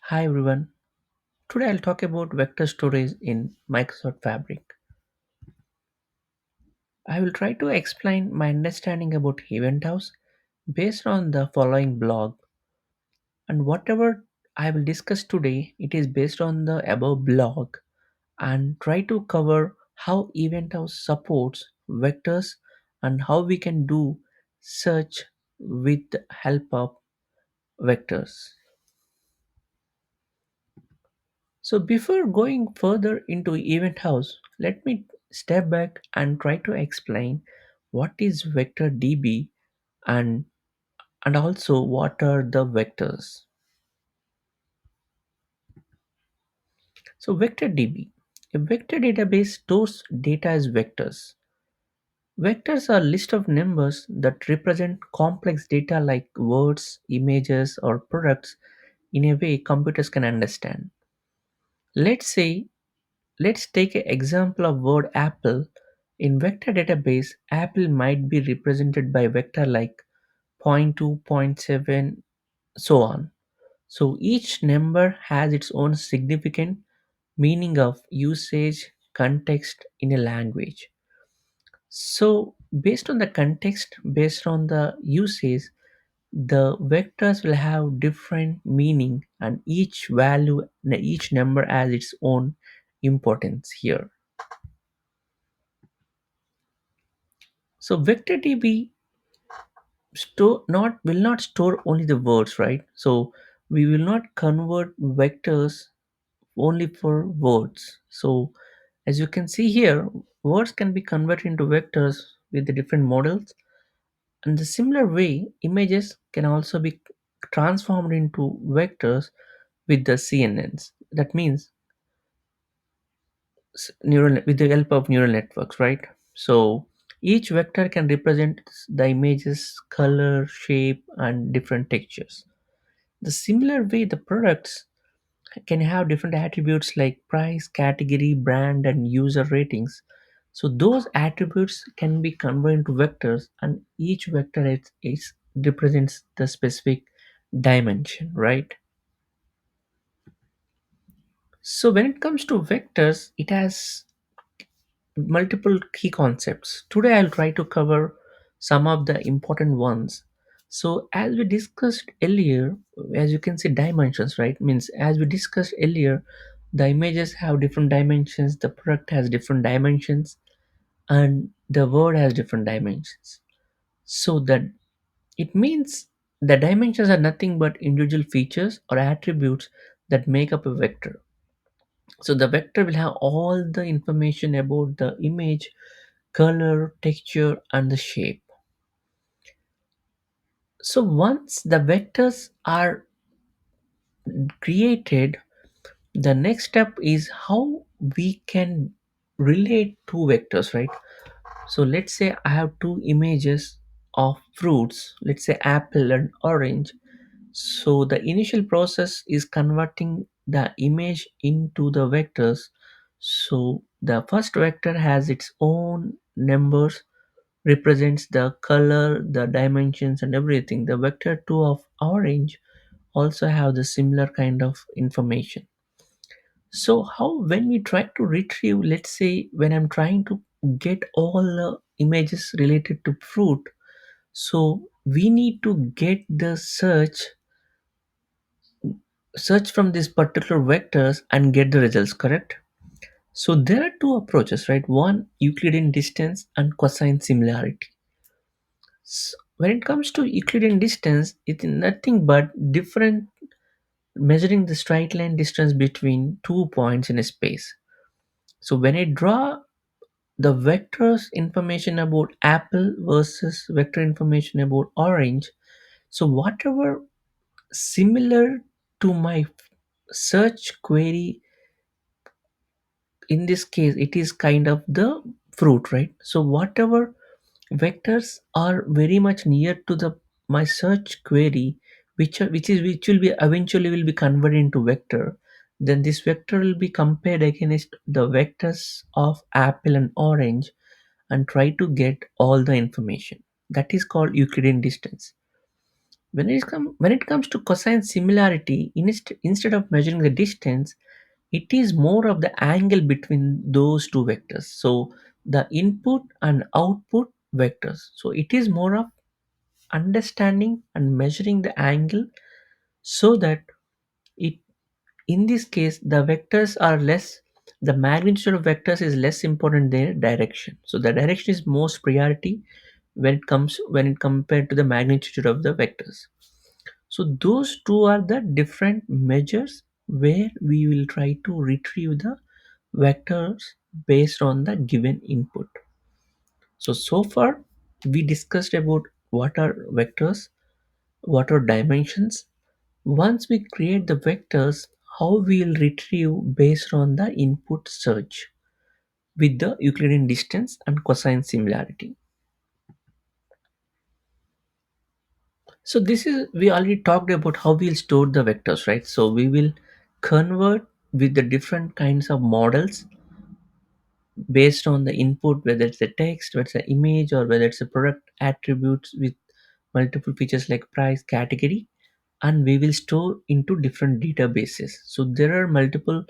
Hi everyone. Today I'll talk about vector storage in Microsoft Fabric. I will try to explain my understanding about Eventhouse based on the following blog, and whatever I will discuss today it is based on the above blog and try to cover how Eventhouse supports vectors and how we can do search with the help of vectors. So before going further into Event House, let me step back and try to explain what is vector DB and also what are the vectors. So vector DB, a vector database stores data as vectors. Vectors are a list of numbers that represent complex data like words, images, or products in a way computers can understand. Let's say Let's take an example of word apple. In vector database, apple might be represented by vector like zero point 0.2, zero point 0.7, so on. So each number has its own significant meaning of usage context in a language. So based on the context, based on the usage, the vectors will have different meaning and each value, each number has its own importance here. So vector DB store not will not store only the words, right? So we will not convert vectors only for words. So as you can see here, words can be converted into vectors with the different models. And the similar way, images can also be transformed into vectors with the CNNs. That means with the help of neural networks, right? So each vector can represent the images color shape and different textures. The similar way, the products can have different attributes like price, category, brand, and user ratings. So those attributes can be converted into vectors, and each vector is represents the specific dimension, right? So when it comes to vectors, it has multiple key concepts. Today, I'll try to cover some of the important ones. So, as we discussed earlier, as you can see, dimensions, right? Means, as we discussed earlier, the images have different dimensions, the product has different dimensions, and the word has different dimensions. So, that it means the dimensions are nothing but individual features or attributes that make up a vector. So, the vector will have all the information about the image color, texture, and the shape. So once the vectors are created, the next step is how we can relate two vectors, right? So let's say I have two images of fruits, let's say apple and orange. So the initial process is converting the image into the vectors. So the first vector has its own numbers represents the color, the dimensions, and everything. The vector 2 of orange also have the similar kind of information. So how when we try to retrieve, let's say when I'm trying to get all the images related to fruit, so we need to get the search from these particular vectors and get the results, correct? So there are two approaches, right? One, Euclidean distance and cosine similarity. When it comes to Euclidean distance, it's nothing but different measuring the straight line distance between 2 points in a space. So when I draw the vectors information about apple versus vector information about orange, so whatever similar to my search query, in this case it is kind of the fruit, right? So whatever vectors are very much near to the my search query, which will be eventually will be converted into vector. Then this vector will be compared against the vectors of apple and orange and try to get all the information. That is called Euclidean distance. When it comes to cosine similarity, instead of measuring the distance, it is more of the angle between those two vectors. So the input and output vectors. So it is more of understanding and measuring the angle, so that it in this case the vectors are less, the magnitude of vectors is less important than direction. So the direction is most priority when it compared to the magnitude of the vectors. So those two are the different measures where we will try to retrieve the vectors based on the given input. So far we discussed about what are vectors, what are dimensions. Once we create the vectors, how we will retrieve based on the input search with the Euclidean distance and cosine similarity. So this is, we already talked about how we'll store the vectors, right? So we will convert with the different kinds of models based on the input, whether it's a text, whether it's an image, or whether it's a product attributes with multiple features like price, category, and we will store into different databases. So there are multiple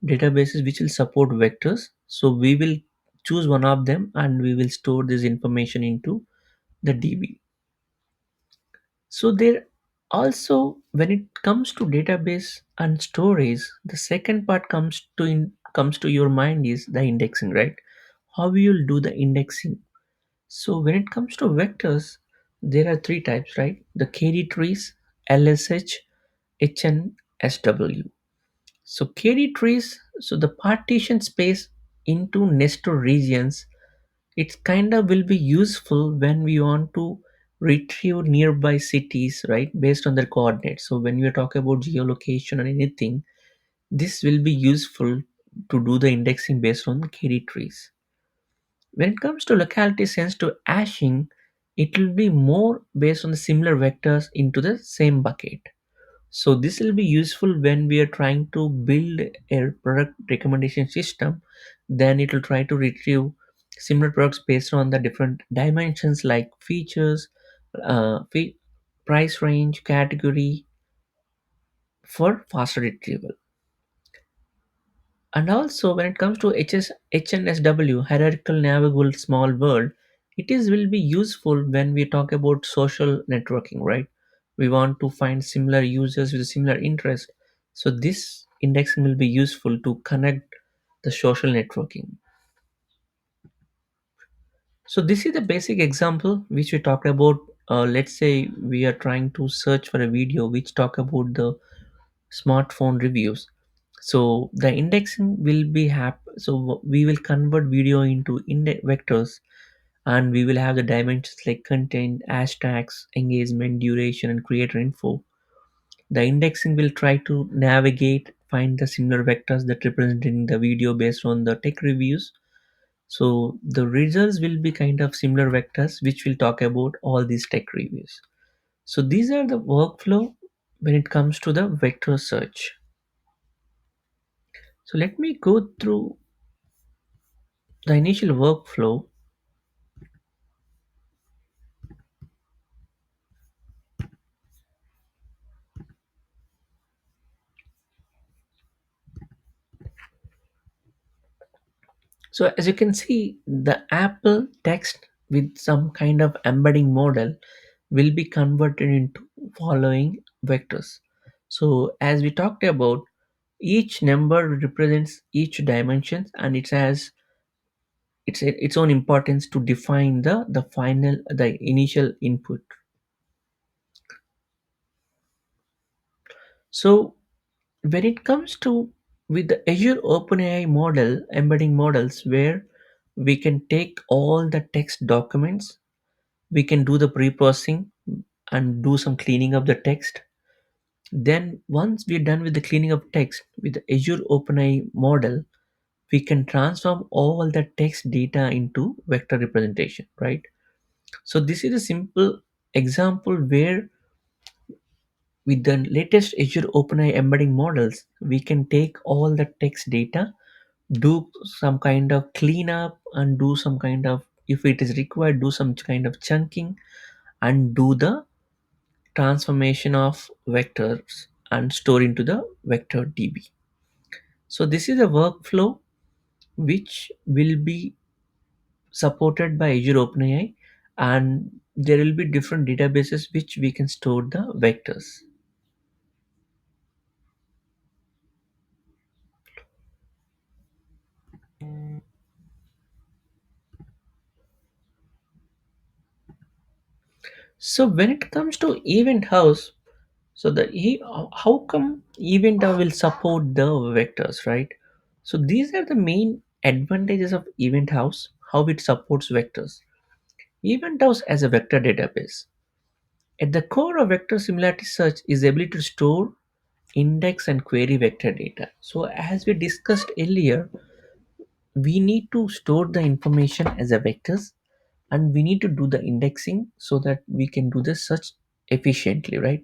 databases which will support vectors. So we will choose one of them and we will store this information into the DB. So there also, when it comes to database and storage, the second part comes to your mind is the indexing, right? How we will do the indexing. So when it comes to vectors, there are three types, right? The KD trees, LSH, HNSW. So KD trees, so the partition space into nested regions, it kind of will be useful when we want to retrieve nearby cities, right, based on their coordinates. So when we talk about geolocation or anything, this will be useful to do the indexing based on the KD trees. When it comes to locality sensitive hashing, it will be more based on the similar vectors into the same bucket. So this will be useful when we are trying to build a product recommendation system. Then it will try to retrieve similar products based on the different dimensions like features, price range, category, for faster retrieval. And also when it comes to HNSW, hierarchical navigable small world, it is will be useful when we talk about social networking, right? We want to find similar users with similar interest. So this indexing will be useful to connect the social networking. So this is the basic example which we talked about. Let's say we are trying to search for a video which talk about the smartphone reviews. So the indexing will be so we will convert video into index vectors, and we will have the dimensions like content, hashtags, engagement, duration, and creator info. The indexing will try to navigate, find the similar vectors that representing the video based on the tech reviews. So the results will be kind of similar vectors which will talk about all these tech reviews. So these are the workflow when it comes to the vector search. So let me go through the initial workflow. So as you can see, the Apple text with some kind of embedding model will be converted into following vectors. So as we talked about, each number represents each dimension and it has its own importance to define the initial input. So when it comes to with the Azure OpenAI model embedding models, where we can take all the text documents, we can do the pre-processing and do some cleaning of the text. Then once we're done with the cleaning of text with the Azure OpenAI model, we can transform all the text data into vector representation, right? So this is a simple example where with the latest Azure OpenAI embedding models, we can take all the text data, do some kind of cleanup, and do some kind of, if it is required, do some kind of chunking and do the transformation of vectors and store into the vector DB. So this is a workflow which will be supported by Azure OpenAI, and there will be different databases which we can store the vectors. So when it comes to Eventhouse, so how come Eventhouse will support the vectors, right? So these are the main advantages of Eventhouse, how it supports vectors. Eventhouse as a vector database. At the core of vector similarity search is the ability to store, index and query vector data. So as we discussed earlier, we need to store the information as a vectors, and we need to do the indexing so that we can do the search efficiently, right?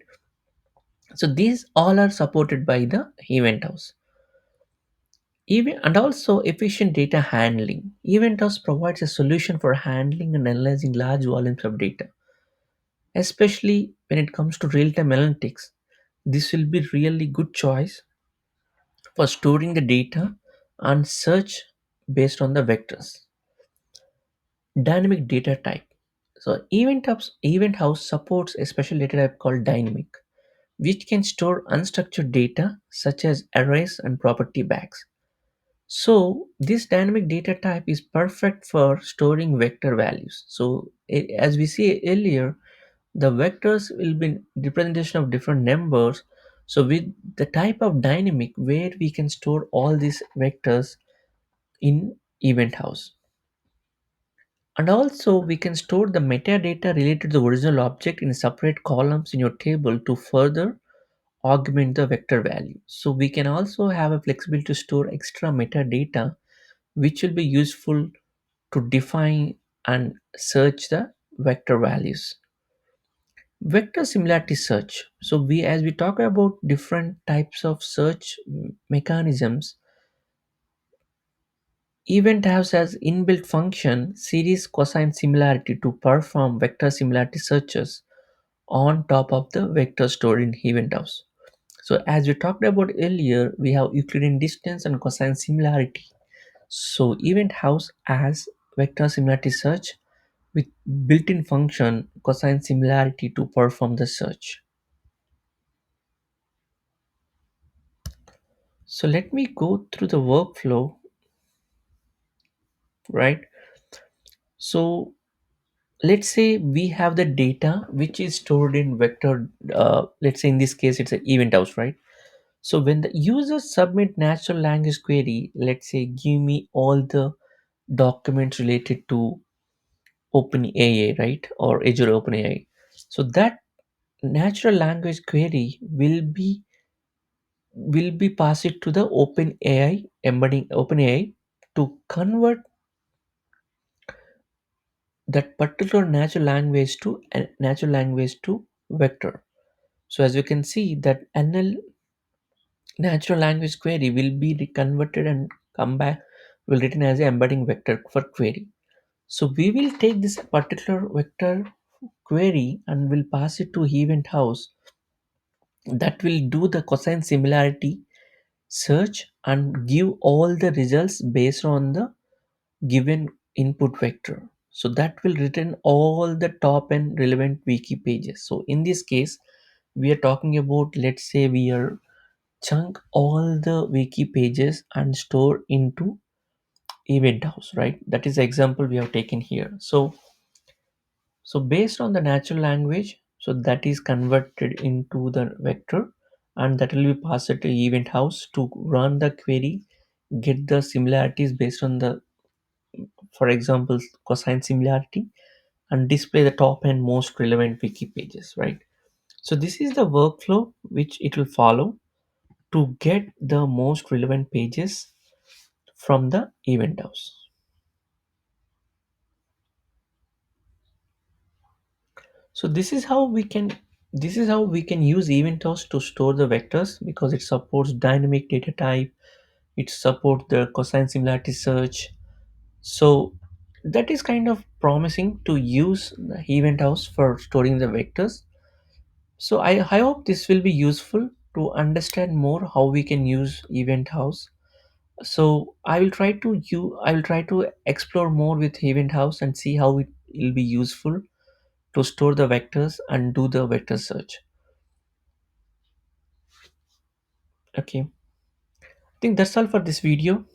So these all are supported by the event house. Even and also efficient data handling. Event house provides a solution for handling and analyzing large volumes of data, especially when it comes to real-time analytics. This will be really good choice for storing the data and search based on the vectors. Dynamic data type. So event house supports a special data type called dynamic, which can store unstructured data such as arrays and property bags. So this dynamic data type is perfect for storing vector values. So as we see earlier, the vectors will be representation of different numbers. So with the type of dynamic where we can store all these vectors in event house. And also we can store the metadata related to the original object in separate columns in your table to further augment the vector value. So we can also have a flexibility to store extra metadata which will be useful to define and search the vector values. Vector similarity search. So we as we talk about different types of search mechanisms, Event has inbuilt function series cosine similarity to perform vector similarity searches on top of the vector stored in event house. So as we talked about earlier, we have Euclidean distance and cosine similarity. So event house has vector similarity search with built-in function cosine similarity to perform the search. So let me go through the workflow, right? So let's say we have the data which is stored in vector. Let's say in this case it's an event house, right? So when the user submit natural language query, let's say give me all the documents related to OpenAI, right, or Azure OpenAI. So that natural language query will be passed to the OpenAI embedding OpenAI to convert that particular natural language to vector. So as you can see that NL natural language query will be converted and come back will written as a embedding vector for query. So we will take this particular vector query and will pass it to event house that will do the cosine similarity search and give all the results based on the given input vector. So that will return all the top and relevant wiki pages. So in this case, we are talking about, let's say we are chunk all the wiki pages and store into event house, right? That is the example we have taken here. So based on the natural language, so that is converted into the vector, and that will be passed to event house to run the query, get the similarities based on the, for example, cosine similarity, and display the top and most relevant wiki pages, right? So this is the workflow which it will follow to get the most relevant pages from the event house. So this is how we can use event house to store the vectors because it supports dynamic data type, it supports the cosine similarity search. So that is kind of promising to use the event house for storing the vectors. So I hope this will be useful to understand more how we can use Event House. So I will try to explore more with Event House and see how it will be useful to store the vectors and do the vector search. Okay, I think that's all for this video.